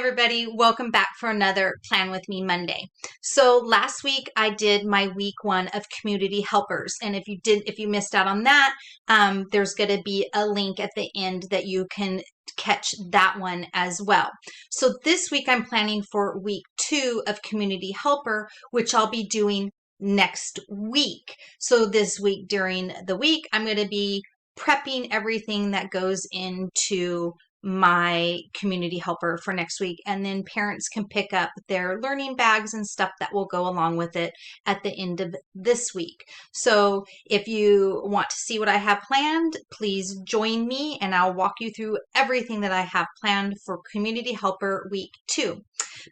Everybody, welcome back for another Plan With Me Monday. So last week I did my week 1 of community helpers, and if you missed out on that, there's going to be a link at the end that you can catch that one as well. So this week I'm planning for week 2 of community helper, which I'll be doing next week. So this week during the week I'm going to be prepping everything that goes into my community helper for next week, and then parents can pick up their learning bags and stuff that will go along with it at the end of this week. So if you want to see what I have planned, please join me and I'll walk you through everything that I have planned for community helper week 2.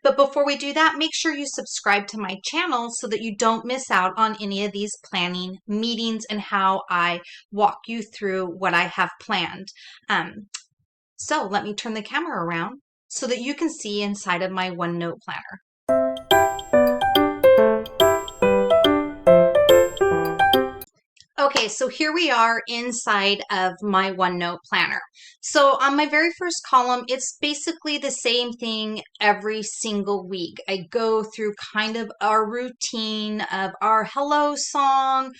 But before we do that, make sure you subscribe to my channel so that you don't miss out on any of these planning meetings and how I walk you through what I have planned. So let me turn the camera around so that you can see inside of my OneNote Planner. Okay, so here we are inside of my OneNote Planner. So on my very first column, it's basically the same thing every single week. I go through kind of our routine of our hello song.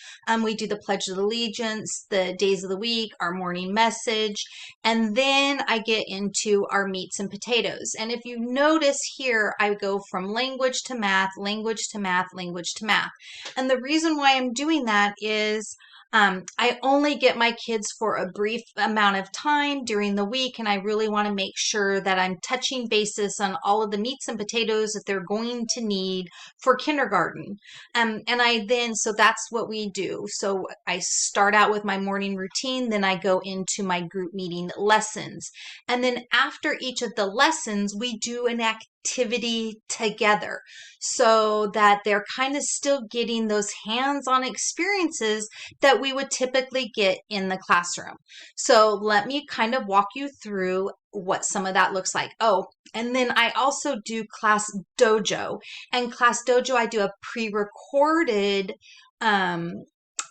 We do the Pledge of Allegiance, the days of the week, our morning message, and then I get into our meats and potatoes. And if you notice here, I go from language to math, language to math, language to math. And the reason why I'm doing that is I only get my kids for a brief amount of time during the week, and I really want to make sure that I'm touching bases on all of the meats and potatoes that they're going to need for kindergarten. So that's what we do. So I start out with my morning routine, then I go into my group meeting lessons. And then after each of the lessons, we do an activity together so that they're kind of still getting those hands-on experiences that we would typically get in the classroom. So let me kind of walk you through what some of that looks like. Oh, and then I also do Class Dojo. And Class Dojo, I do a pre-recorded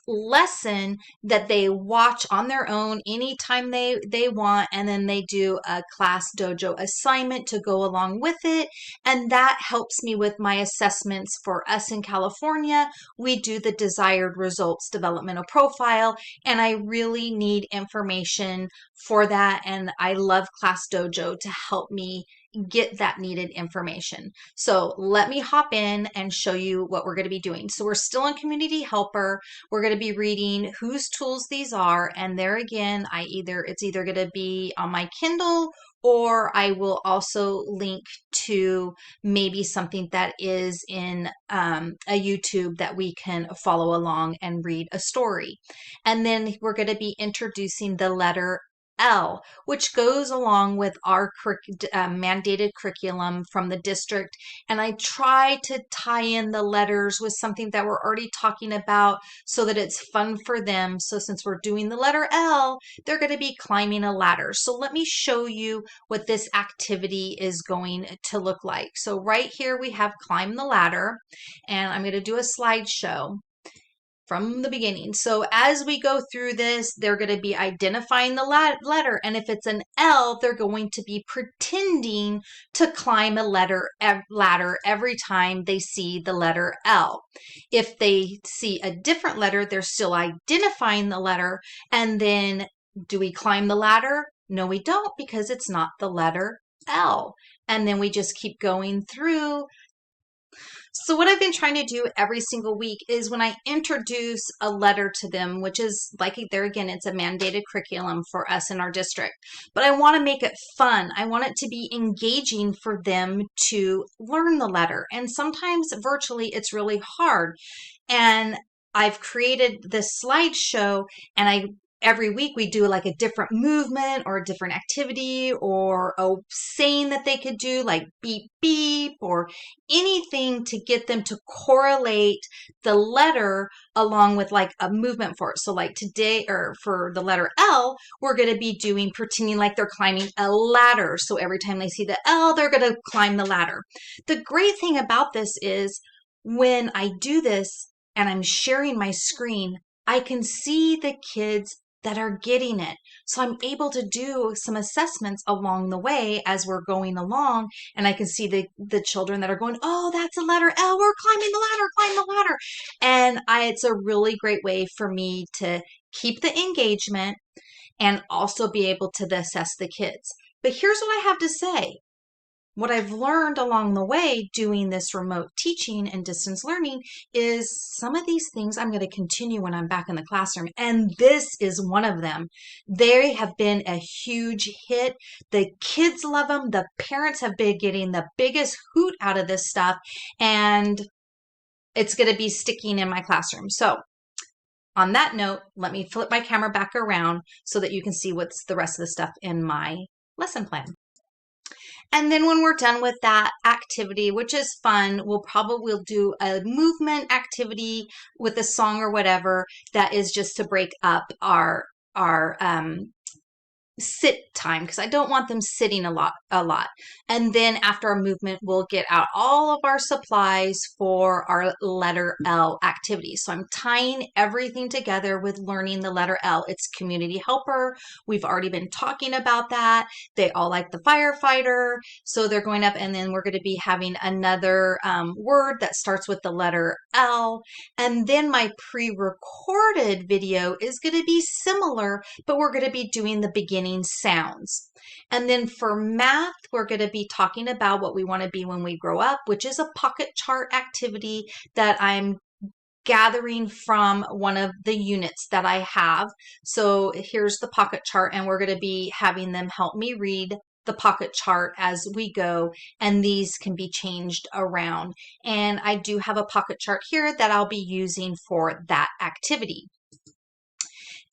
lesson that they watch on their own anytime they want, and then they do a Class Dojo assignment to go along with it, and that helps me with my assessments. For us in California, we do the desired results developmental profile, and I really need information for that, and I love Class Dojo to help me get that needed information. So let me hop in and show you what we're going to be doing. So we're still in Community Helper. We're going to be reading whose tools these are, and there again, it's either going to be on my Kindle, or I will also link to maybe something that is in a YouTube that we can follow along and read a story. And then we're going to be introducing the letter L, which goes along with our mandated curriculum from the district. And I try to tie in the letters with something that we're already talking about so that it's fun for them. So since we're doing the letter L, they're going to be climbing a ladder. So let me show you what this activity is going to look like. So right here we have climb the ladder, and I'm going to do a slideshow from the beginning. So as we go through this, they're going to be identifying the letter. And if it's an L, they're going to be pretending to climb a ladder every time they see the letter L. If they see a different letter, they're still identifying the letter. And then do we climb the ladder? No, we don't, because it's not the letter L. And then we just keep going through. So what I've been trying to do every single week is when I introduce a letter to them, which is like, there again, it's a mandated curriculum for us in our district, but I want to make it fun. I want it to be engaging for them to learn the letter. And sometimes virtually it's really hard. And I've created this slideshow, and every week we do like a different movement or a different activity or a saying that they could do, like beep, beep, or anything to get them to correlate the letter along with like a movement for it. So like today, or for the letter L, we're going to be pretending like they're climbing a ladder. So every time they see the L, they're going to climb the ladder. The great thing about this is when I do this and I'm sharing my screen, I can see the kids that are getting it. So I'm able to do some assessments along the way as we're going along, and I can see the children that are going, oh, that's a letter L, we're climbing the ladder, climb the ladder. And it's a really great way for me to keep the engagement and also be able to assess the kids. But here's what I have to say. What I've learned along the way doing this remote teaching and distance learning is some of these things I'm going to continue when I'm back in the classroom. And this is one of them. They have been a huge hit. The kids love them. The parents have been getting the biggest hoot out of this stuff. And it's going to be sticking in my classroom. So on that note, let me flip my camera back around so that you can see what's the rest of the stuff in my lesson plan. And then when we're done with that activity, which is fun, we'll do a movement activity with a song or whatever that is just to break up our sit time, because I don't want them sitting a lot. And then after our movement, we'll get out all of our supplies for our letter L activity. So I'm tying everything together with learning the letter L. It's community helper. We've already been talking about that. They all like the firefighter. So they're going up, and then we're going to be having another word that starts with the letter L. And then my pre-recorded video is going to be similar, but we're going to be doing the beginning sounds. And then for math, we're going to be talking about what we want to be when we grow up, which is a pocket chart activity that I'm gathering from one of the units that I have. So here's the pocket chart, and we're going to be having them help me read the pocket chart as we go, and these can be changed around. And I do have a pocket chart here that I'll be using for that activity.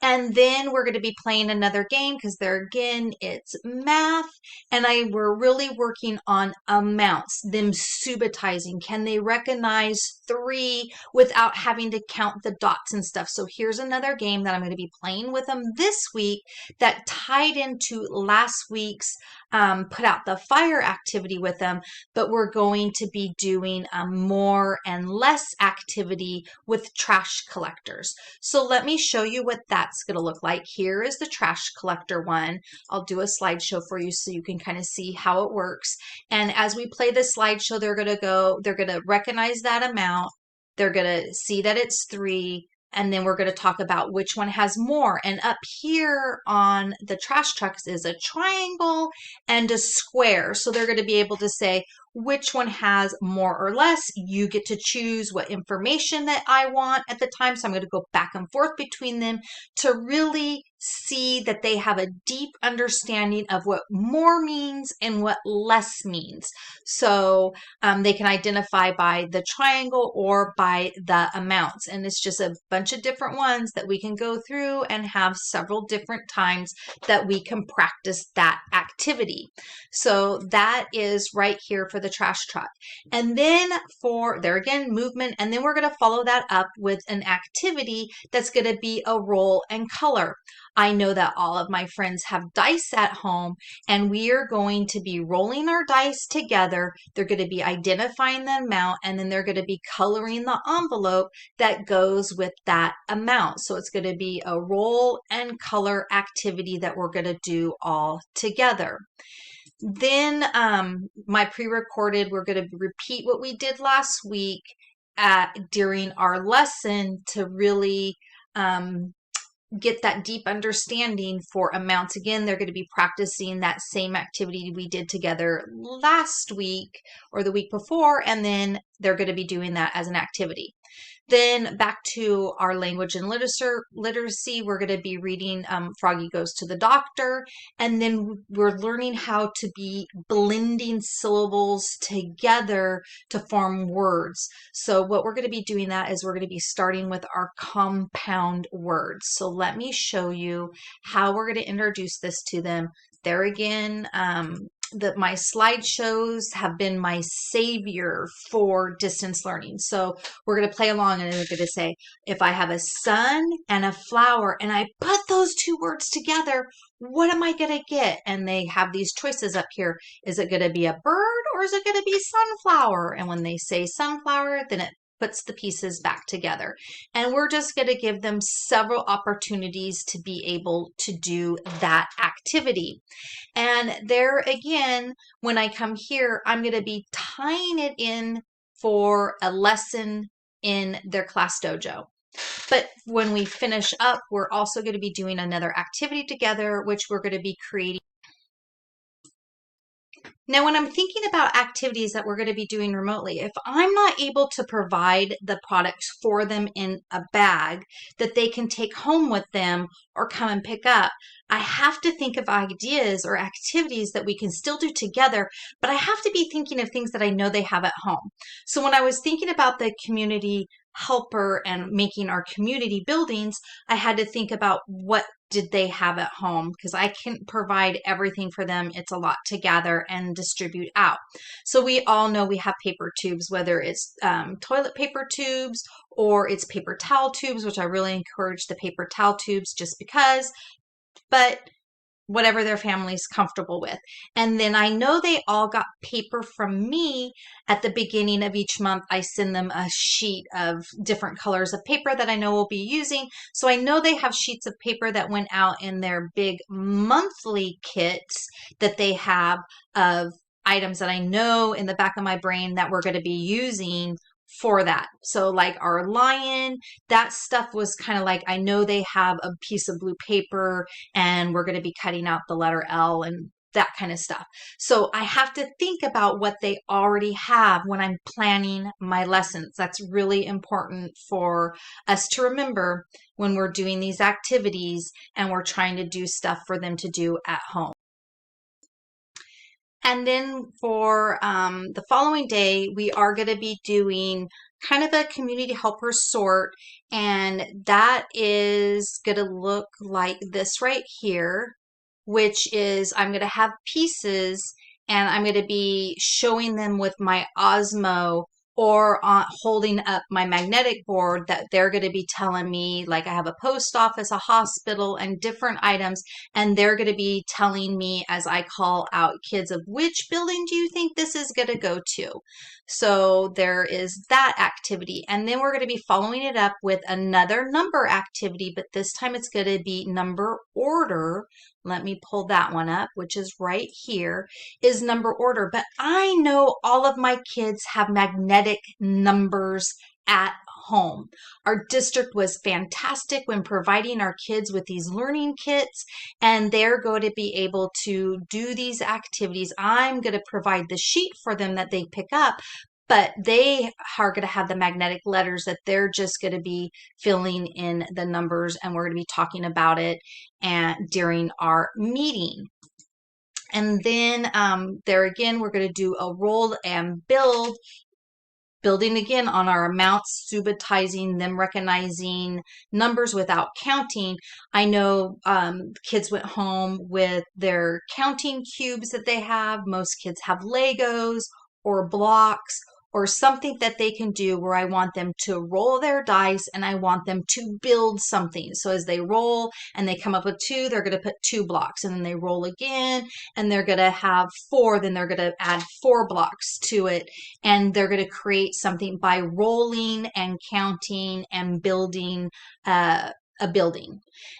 And then we're going to be playing another game because there again, it's math. And we're really working on amounts, them subitizing. Can they recognize 3 without having to count the dots and stuff? So here's another game that I'm going to be playing with them this week that tied into last week's put out the fire activity with them, but we're going to be doing more and less activity with trash collectors. So let me show you what that's going to look like. Here is the trash collector one. I'll do a slideshow for you so you can kind of see how it works. And as we play the slideshow, they're going to recognize that amount. They're going to see that it's 3. And then we're going to talk about which one has more. And up here on the trash trucks is a triangle and a square. So they're going to be able to say which one has more or less. You get to choose what information that I want at the time. So I'm going to go back and forth between them to really see that they have a deep understanding of what more means and what less means. So they can identify by the triangle or by the amounts. And it's just a bunch of different ones that we can go through and have several different times that we can practice that activity. So that is right here for the trash truck. And then for there again, movement. And then we're going to follow that up with an activity that's going to be a roll and color. I know that all of my friends have dice at home, and we are going to be rolling our dice together. They're going to be identifying the amount, and then they're going to be coloring the envelope that goes with that amount. So it's going to be a roll and color activity that we're going to do all together. Then my pre-recorded, we're going to repeat what we did last week during our lesson to really get that deep understanding for amounts. Again, they're going to be practicing that same activity we did together last week or the week before, and then they're going to be doing that as an activity. Then back to our language and literacy, we're going to be reading Froggy Goes to the Doctor, and then we're learning how to be blending syllables together to form words. So what we're going to be doing that is we're going to be starting with our compound words. So let me show you how we're going to introduce this to them. There again, my slideshows have been my savior for distance learning. So we're going to play along, and we're going to say, if I have a sun and a flower and I put those 2 words together, what am I going to get? And they have these choices up here. Is it going to be a bird or is it going to be sunflower? And when they say sunflower, then it puts the pieces back together. And we're just going to give them several opportunities to be able to do that activity. And there again, when I come here, I'm going to be tying it in for a lesson in their class dojo. But when we finish up, we're also going to be doing another activity together, which we're going to be creating. Now, when I'm thinking about activities that we're going to be doing remotely, if I'm not able to provide the products for them in a bag that they can take home with them or come and pick up, I have to think of ideas or activities that we can still do together, but I have to be thinking of things that I know they have at home. So when I was thinking about the community helper and making our community buildings, I had to think about what did they have at home, because I can't provide everything for them. It's a lot to gather and distribute out. So we all know we have paper tubes, whether it's toilet paper tubes or it's paper towel tubes, which I really encourage the paper towel tubes just because, but whatever their family's comfortable with. And then I know they all got paper from me at the beginning of each month. I send them a sheet of different colors of paper that I know we'll be using. So I know they have sheets of paper that went out in their big monthly kits that they have of items that I know in the back of my brain that we're going to be using for that. So like our lion, that stuff was kind of like, I know they have a piece of blue paper and we're going to be cutting out the letter L and that kind of stuff. So I have to think about what they already have when I'm planning my lessons. That's really important for us to remember when we're doing these activities and we're trying to do stuff for them to do at home. And then for the following day, we are going to be doing kind of a community helper sort. And that is going to look like this right here, which is I'm going to have pieces and I'm going to be showing them with my Osmo or holding up my magnetic board that they're going to be telling me, like I have a post office, a hospital, and different items. And they're going to be telling me as I call out kids of which building do you think this is going to go to? So there is that activity. And then we're going to be following it up with another number activity, but this time it's going to be number order. Let me pull that one up, which is right here, is number order. But I know all of my kids have magnetic numbers at home. Our district was fantastic when providing our kids with these learning kits, and they're going to be able to do these activities. I'm going to provide the sheet for them that they pick up, but they are going to have the magnetic letters that they're just going to be filling in the numbers, and we're going to be talking about it during our meeting. And then there again, we're going to do a roll and building again on our amounts, subitizing them, recognizing numbers without counting. I know kids went home with their counting cubes that they have. Most kids have Legos or blocks or something that they can do where I want them to roll their dice and I want them to build something. So as they roll and they come up with 2, they're going to put 2 blocks, and then they roll again and they're going to have 4, then they're going to add 4 blocks to it, and they're going to create something by rolling and counting and building a building.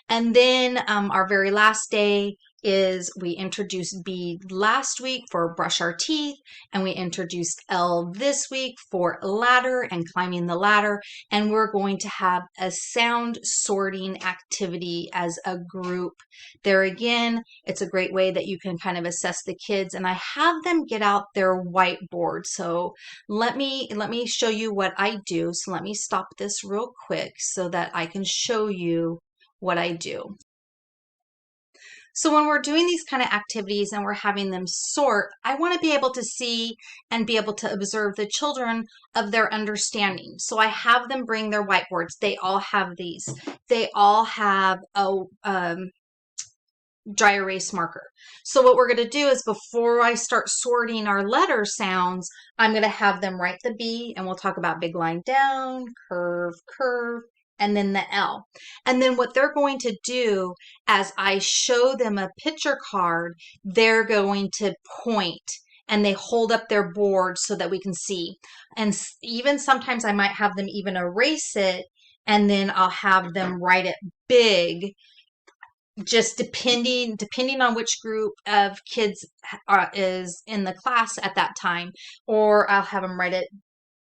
And then our very last day is we introduced B last week for brush our teeth, and we introduced L this week for ladder and climbing the ladder, and we're going to have a sound sorting activity as a group. There again, it's a great way that you can kind of assess the kids, and I have them get out their whiteboard. So let me show you what I do. So let me stop this real quick so that I can show you what I do. So when we're doing these kind of activities and we're having them sort, I want to be able to see and be able to observe the children of their understanding. So I have them bring their whiteboards. They all have these. They all have a dry erase marker. So what we're going to do is before I start sorting our letter sounds, I'm going to have them write the B, and we'll talk about big line down, curve, curve, and then the L. And then what they're going to do as I show them a picture card, they're going to point and they hold up their board so that we can see. And even sometimes I might have them even erase it, and then I'll have them write it big, just depending on which group of kids is in the class at that time. Or I'll have them write it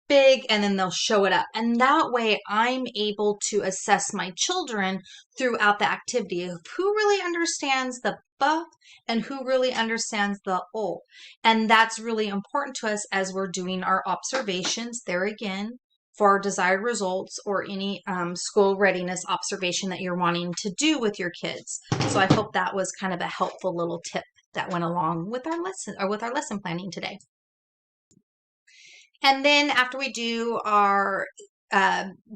big and then they'll show it up. And that way I'm able to assess my children throughout the activity of who really understands the B and who really understands the O. And that's really important to us as we're doing our observations there again for our desired results, or any school readiness observation that you're wanting to do with your kids. So I hope that was kind of a helpful little tip that went along with our lesson, or with our lesson planning today. And then after we do our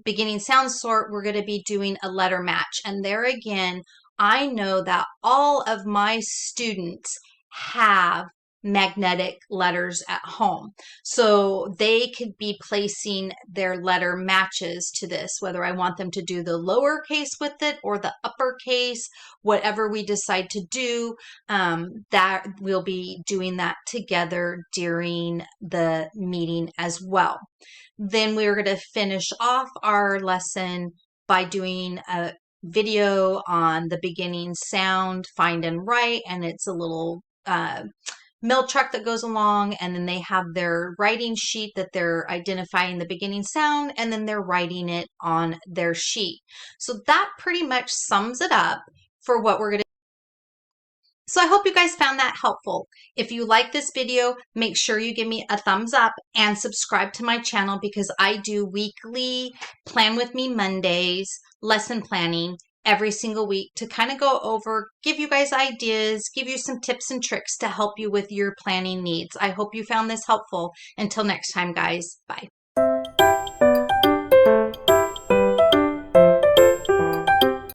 beginning sound sort, we're going to be doing a letter match. And there again, I know that all of my students have magnetic letters at home. So they could be placing their letter matches to this, whether I want them to do the lowercase with it or the uppercase, whatever we decide to do, that we'll be doing that together during the meeting as well. Then we're going to finish off our lesson by doing a video on the beginning sound, find and write, and it's a little mill truck that goes along, and then they have their writing sheet that they're identifying the beginning sound, and then they're writing it on their sheet. So that pretty much sums it up for what we're going to do. So I hope you guys found that helpful. If you like this video, make sure you give me a thumbs up and subscribe to my channel, because I do weekly Plan With Me Mondays lesson planning every single week to kind of go over, give you guys ideas, give you some tips and tricks to help you with your planning needs. I hope you found this helpful. Until next time, guys, bye.